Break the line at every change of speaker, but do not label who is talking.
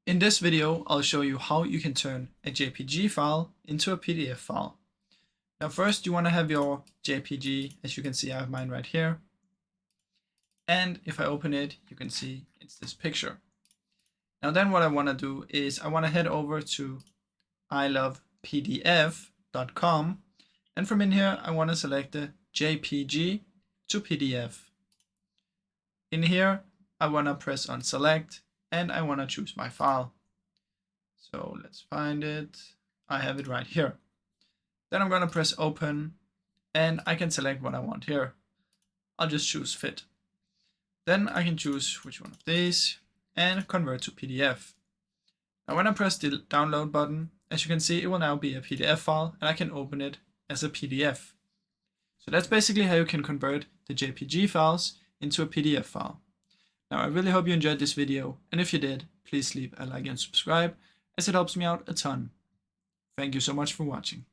In this video, I'll show you how you can turn a JPG file into a PDF file. Now first you want to have your JPG. As you can see, I have mine right here. And if I open it, you can see it's this picture. Now then what I want to do is I want to head over to ilovepdf.com, and from in here I want to select the JPG to PDF. In here I want to press on select and I want to choose my file. So let's find it. I have it right here. Then I'm going to press open and I can select what I want here. I'll just choose fit. Then I can choose which one of these and convert to PDF. Now when I press the download button, as you can see, it will now be a PDF file and I can open it as a PDF. So that's basically how you can convert the JPG files into a PDF file. Now I really hope you enjoyed this video, and if you did, please leave a like and subscribe, as it helps me out a ton. Thank you so much for watching.